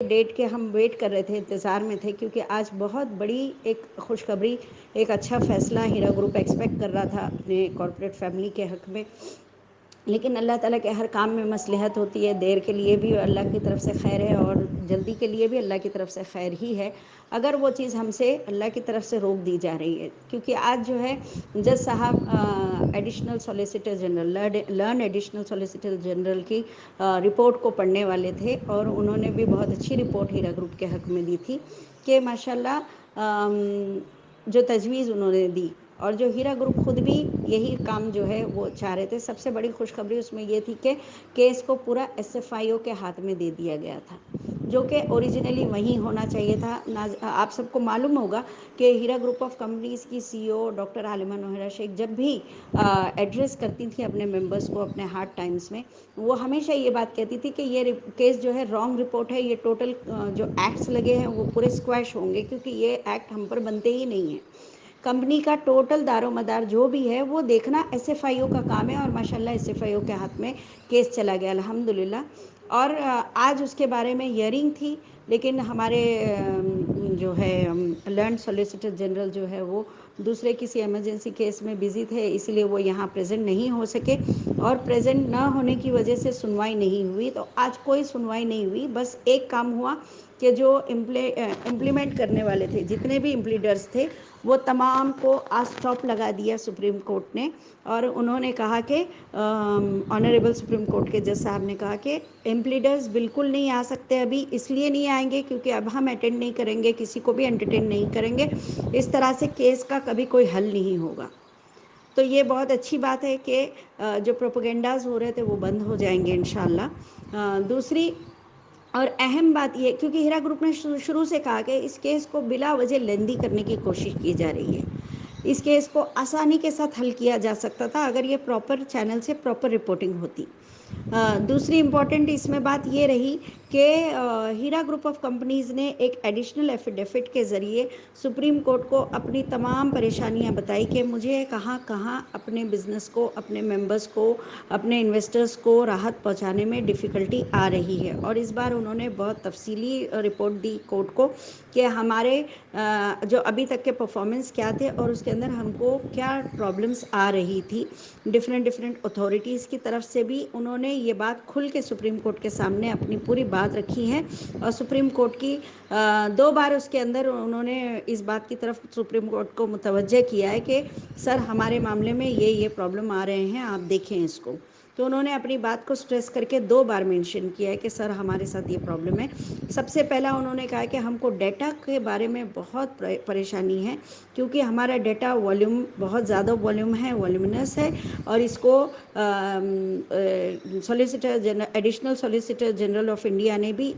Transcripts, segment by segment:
Date کے ہم wait کر رہے تھے، انتظار میں تھے، کیونکہ آج بہت بڑی ایک خوشخبری، ایک اچھا فیصلہ ہیرا گروپ ایکسپیکٹ کر رہا تھا اپنے کارپوریٹ فیملی کے حق میں. لیکن اللہ تعالیٰ کے ہر کام میں مصلحت ہوتی ہے، دیر کے لیے بھی اللہ کی طرف سے خیر ہے اور جلدی کے لیے بھی اللہ کی طرف سے خیر ہی ہے، اگر وہ چیز ہم سے اللہ کی طرف سے روک دی جا رہی ہے. کیونکہ آج جو ہے جج صاحب additional solicitor general, learned additional solicitor general کی رپورٹ کو پڑھنے والے تھے، اور انہوں نے بھی بہت اچھی رپورٹ ہیرا گروپ کے حق میں دی تھی کہ ماشاءاللہ جو تجویز انہوں نے دی، اور جو ہیرا گروپ خود بھی یہی کام جو ہے وہ چاہ رہے تھے. سب سے بڑی خوشخبری اس میں یہ تھی کہ کیس کو پورا ایس ایف آئی او کے ہاتھ میں دے دیا گیا تھا، جو کہ اوریجنلی وہیں ہونا چاہیے تھا. آپ سب کو معلوم ہوگا کہ ہیرا گروپ آف کمپنیز کی سی او ڈاکٹر عالمہ نوحیرہ شیخ جب بھی ایڈریس کرتی تھی اپنے ممبرس کو اپنے ہارڈ ٹائمز میں، وہ ہمیشہ یہ بات کہتی تھی کہ یہ کیس جو ہے رانگ رپورٹ ہے، یہ ٹوٹل جو ایکٹس لگے ہیں وہ پورے اسکویش ہوں گے، کیونکہ یہ ایکٹ ہم پر بنتے ہی نہیں ہیں. کمپنی کا ٹوٹل دار و مدار جو بھی ہے وہ دیکھنا ایس ایف آئی او کا کام ہے، اور ماشاءاللہ ایس ایف آئی او کے ہاتھ میں کیس چلا گیا الحمدللہ. اور آج اس کے بارے میں ہیئرنگ تھی، لیکن ہمارے جو ہے لرنڈ سولیسیٹر جنرل جو ہے وہ دوسرے کسی ایمرجنسی کیس میں بزی تھے، اسی لیے وہ یہاں پریزنٹ نہیں ہو سکے، اور پریزنٹ نہ ہونے کی وجہ سے سنوائی نہیں ہوئی. تو آج کوئی سنوائی نہیں ہوئی، بس ایک کام ہوا کہ جو امپلیمنٹ کرنے والے تھے، جتنے بھی امپلیڈرز تھے، وہ تمام کو آج اسٹاپ لگا دیا سپریم کورٹ نے. اور انہوں نے کہا کہ آنریبل سپریم کورٹ کے جج صاحب نے کہا کہ امپلیڈرز بالکل نہیں آ سکتے، ابھی اس لیے نہیں آئیں گے کیونکہ اب ہم اٹینڈ نہیں کریں گے، کسی کو بھی انٹرٹین نہیں کریں گے، اس طرح سے کیس کا کبھی کوئی حل نہیں ہوگا. تو یہ بہت اچھی بات ہے کہ جو پروپیگنڈاز ہو رہے تھے وہ بند ہو جائیں گے انشاءاللہ. دوسری اور اہم بات یہ، کیونکہ ہیرا گروپ نے شروع سے کہا کہ اس کیس کو بلا وجہ لیندی کرنے کی کوشش کی جا رہی ہے، اس کیس کو آسانی کے ساتھ حل کیا جا سکتا تھا اگر یہ پراپر چینل سے پراپر رپورٹنگ ہوتی. دوسری امپورٹنٹ اس میں بات یہ رہی کہ ہیرا گروپ آف کمپنیز نے ایک ایڈیشنل ایفیڈیوٹ کے ذریعے سپریم کورٹ کو اپنی تمام پریشانیاں بتائی کہ مجھے کہاں کہاں اپنے بزنس کو، اپنے ممبرس کو، اپنے انویسٹرز کو راحت پہنچانے میں ڈیفیکلٹی آ رہی ہے. اور اس بار انہوں نے بہت تفصیلی رپورٹ دی کورٹ کو کہ ہمارے جو ابھی تک کے پرفارمنس کیا تھے، اور اس کے اندر ہم کو کیا پرابلمس آ رہی تھی. ڈفرینٹ اتھارٹیز کی طرف سے بھی انہوں نے یہ بات کھل کے سپریم کورٹ کے سامنے اپنی پوری بات رکھی ہے، اور سپریم کورٹ کی 2 بار اس کے اندر انہوں نے اس بات کی طرف سپریم کورٹ کو متوجہ کیا ہے کہ سر ہمارے معاملے میں یہ پرابلم آ رہے ہیں، آپ دیکھیں اس کو. تو انہوں نے اپنی بات کو سٹریس کر کے 2 بار مینشن کیا ہے کہ سر ہمارے ساتھ یہ پرابلم ہے. سب سے پہلا انہوں نے کہا کہ ہم کو ڈیٹا کے بارے میں بہت پریشانی ہے، کیونکہ ہمارا ڈیٹا والیوم بہت زیادہ والیوم ہے، والیومنس ہے، اور اس کو additional solicitor general of India نے بھی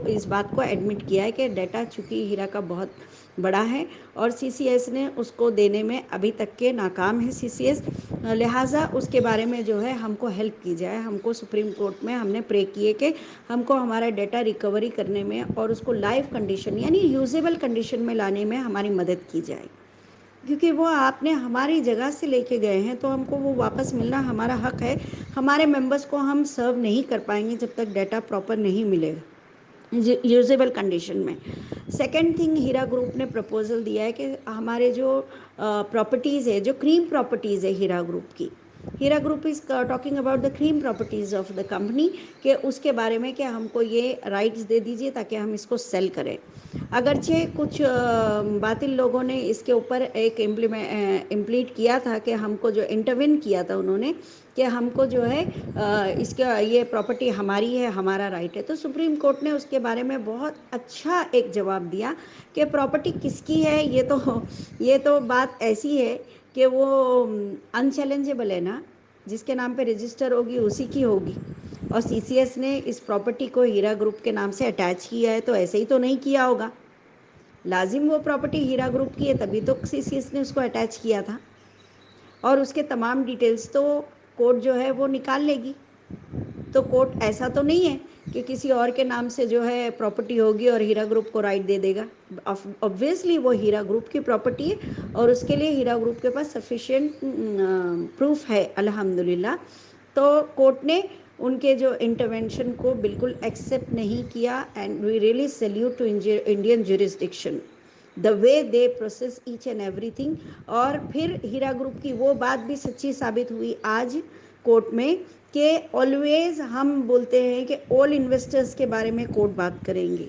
اس بات کو ایڈمٹ کیا ہے کہ ڈیٹا چونکہ ہیرا کا بہت بڑا ہے، اور سی سی ایس نے اس کو دینے میں ابھی تک کے ناکام ہے سی سی ایس. لہٰذا اس کے بارے میں جو ہے ہم کو ہیلپ کی جائے. ہم کو سپریم کورٹ میں ہم نے پرے کیے کہ ہم کو ہمارا ڈیٹا ریکوری کرنے میں اور اس کو لائیو کنڈیشن یعنی یوزیبل کنڈیشن میں لانے میں ہماری مدد کی جائے، کیونکہ وہ آپ نے ہماری جگہ سے لے کے گئے ہیں تو ہم کو وہ واپس ملنا ہمارا حق ہے. ہمارے ممبرس کو ہم سرو نہیں کر پائیں گے جب تک ڈیٹا پراپر نہیں ملے گا یوزیبل کنڈیشن میں. سیکنڈ تھنگ ہیرا گروپ نے پرپوزل دیا ہے کہ ہمارے جو پراپرٹیز ہے، جو کریم پراپرٹیز ہے ہیرا گروپ کی، Heera group is talking about the cream properties of the company, کہ اس کے بارے میں کہ ہم کو یہ رائٹس دے دیجئے تاکہ ہم اس کو سیل کریں. اگرچہ کچھ باطل لوگوں نے اس کے اوپر ایک امپلیٹ کیا تھا کہ ہم کو جو انٹروین کیا تھا انہوں نے کہ ہم کو جو ہے اس کا یہ پراپرٹی ہماری ہے، ہمارا رائٹ ہے. تو سپریم کورٹ نے اس کے بارے میں بہت اچھا ایک جواب دیا کہ پراپرٹی کس کی ہے. یہ تو بات ایسی ہے کہ وہ انچیلنجیبل ہے نا، جس کے نام پہ رجسٹر ہوگی اسی کی ہوگی. اور سی سی ایس نے اس پراپرٹی کو ہیرا گروپ کے نام سے اٹیچ کیا ہے تو ایسے ہی تو نہیں کیا ہوگا، لازم وہ پراپرٹی ہیرا گروپ کی ہے تبھی تو سی سی ایس نے اس کو اٹیچ کیا تھا. اور اس کے تمام ڈیٹیلز تو کورٹ جو ہے وہ نکال لے گی. تو کورٹ ایسا تو نہیں ہے کہ کسی اور کے نام سے جو ہے پراپرٹی ہوگی اور ہیرا گروپ کو رائٹ دے دے گا. obviously وہ ہیرا گروپ کی پراپرٹی ہے اور اس کے لیے ہیرا گروپ کے پاس سفیشینٹ پروف ہے الحمدللہ. تو کورٹ نے ان کے جو انٹرونشن کو بالکل ایکسیپٹ نہیں کیا. And we really salute to Indian jurisdiction the way they process each and everything. اور پھر ہیرا گروپ کی وہ بات بھی سچی ثابت ہوئی آج کورٹ میں کہ آلویز ہم بولتے ہیں کہ آل انویسٹرز کے بارے میں کورٹ بات کریں گے.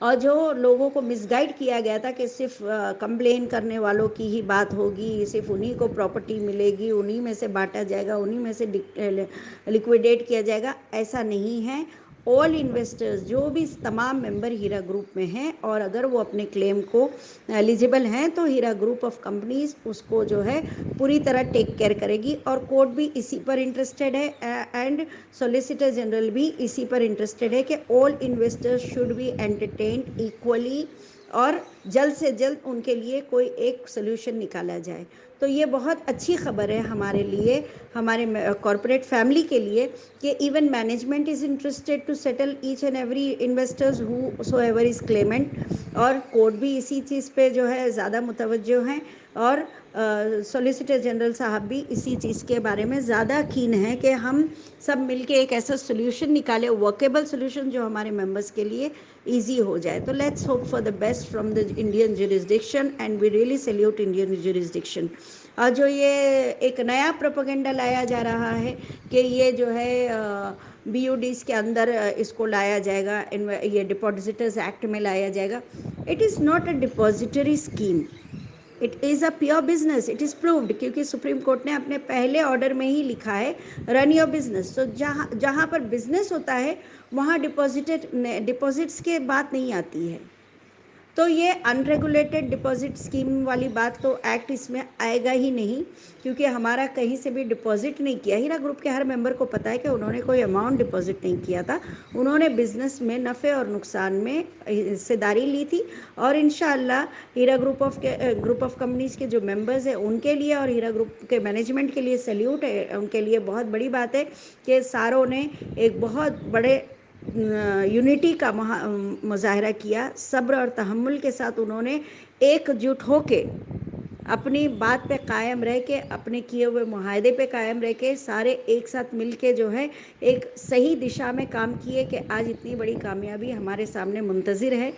اور جو لوگوں کو مس گائیڈ کیا گیا تھا کہ صرف کمپلین کرنے والوں کی ہی بات ہوگی, صرف انہی کو پراپرٹی ملے گی, انہی میں سے بانٹا جائے گا, انہی میں سے لیکویڈیٹ کیا جائے گا, ایسا نہیں ہے. آل انویسٹرز جو بھی تمام ممبر ہیرا گروپ میں ہیں, اور اگر وہ اپنے کلیم کو ایلیجیبل ہیں تو ہیرا گروپ آف کمپنیز اس کو جو ہے پوری طرح ٹیک کیئر کرے گی. اور کورٹ بھی اسی پر انٹرسٹڈ ہے اینڈ سولیسیٹر جنرل بھی اسی پر انٹرسٹڈ ہے کہ all investors should be entertained equally, اور جلد سے جلد ان کے لیے کوئی ایک سلوشن نکالا جائے. تو یہ بہت اچھی خبر ہے ہمارے لیے, ہمارے کارپوریٹ فیملی کے لیے, کہ even management is interested to settle each and every investors whosoever is claimant. اور کورٹ بھی اسی چیز پہ جو ہے زیادہ متوجہ ہیں, اور سولیسیٹر جنرل صاحب بھی اسی چیز کے بارے میں زیادہ کین ہیں کہ ہم سب مل کے ایک ایسا سلوشن نکالے, ورکیبل سلوشن جو ہمارے ممبرس کے لیے ایزی ہو جائے. تو let's hope for the best from the Indian jurisdiction and we really salute Indian jurisdiction. اور جو یہ ایک نیا پروپیگنڈا لایا جا رہا ہے کہ یہ جو ہے بی یو ڈیز کے اندر اس کو لایا جائے گا, یہ ڈپازٹرز ایکٹ میں لایا جائے گا. It is not a depository scheme, it is a pure business, it is proved, کیونکہ سپریم کورٹ نے اپنے پہلے آرڈر میں ہی لکھا ہے رن یور بزنس. تو جہاں پر بزنس ہوتا ہے وہاں ڈپازٹس کے بات نہیں آتی ہے. تو یہ ان ریگولیٹڈ ڈپازٹ اسکیم والی بات تو ایکٹ اس میں آئے گا ہی نہیں, کیونکہ ہمارا کہیں سے بھی ڈپازٹ نہیں کیا. ہیرا گروپ کے ہر ممبر کو پتہ ہے کہ انہوں نے کوئی اماؤنٹ ڈپازٹ نہیں کیا تھا, انہوں نے بزنس میں نفع اور نقصان میں حصے داری لی تھی. اور انشاءاللہ ہیرا گروپ آف کمپنیز کے جو ممبرز ہیں ان کے لیے اور ہیرا گروپ کے مینجمنٹ کے لیے سیلیوٹ ہے. ان کے لیے بہت بڑی بات ہے کہ ساروں نے ایک بہت بڑے یونٹی کا مظاہرہ کیا, صبر اور تحمل کے ساتھ انہوں نے ایک جٹ ہو کے اپنی بات پہ قائم رہ کے, اپنے کیے ہوئے معاہدے پہ قائم رہ کے, سارے ایک ساتھ مل کے جو ہے ایک صحیح دشا میں کام کیے کہ آج اتنی بڑی کامیابی ہمارے سامنے منتظر ہے.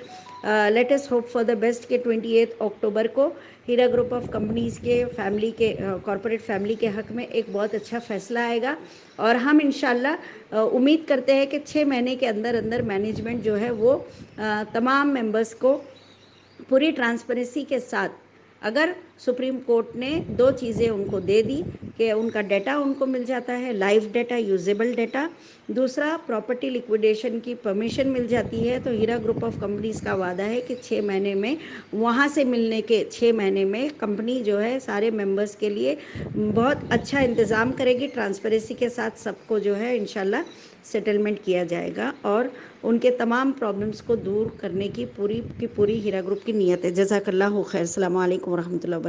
Let us hope for the best کہ 28 اکتوبر کو ہیرا گروپ آف کمپنیز کے فیملی کے کارپوریٹ فیملی کے حق میں ایک بہت اچھا فیصلہ آئے گا. اور ہم انشاءاللہ امید کرتے ہیں کہ 6 مہینے کے اندر مینجمنٹ جو ہے وہ تمام ممبرس کو پوری ٹرانسپیرنسی کے ساتھ, اگر سپریم کورٹ نے 2 چیزیں ان کو دے دی کہ ان کا ڈیٹا ان کو مل جاتا ہے, لائیو ڈیٹا, یوزیبل ڈیٹا, دوسرا پراپرٹی لیکویڈیشن کی پرمیشن مل جاتی ہے, تو ہیرا گروپ آف کمپنیز کا وعدہ ہے کہ 6 مہینے میں وہاں سے ملنے کے 6 مہینے میں کمپنی جو ہے سارے ممبرس کے لیے بہت اچھا انتظام کرے گی. ٹرانسپیرنسی کے ساتھ سب کو جو ہے انشاءاللہ سیٹلمنٹ کیا جائے گا, اور ان کے تمام پرابلمس کو دور کرنے کی پوری ہیرا گروپ کی نیت ہے. جزاک اللہ خیر. السلام علیکم ورحمۃ اللہ وبرکاتہ.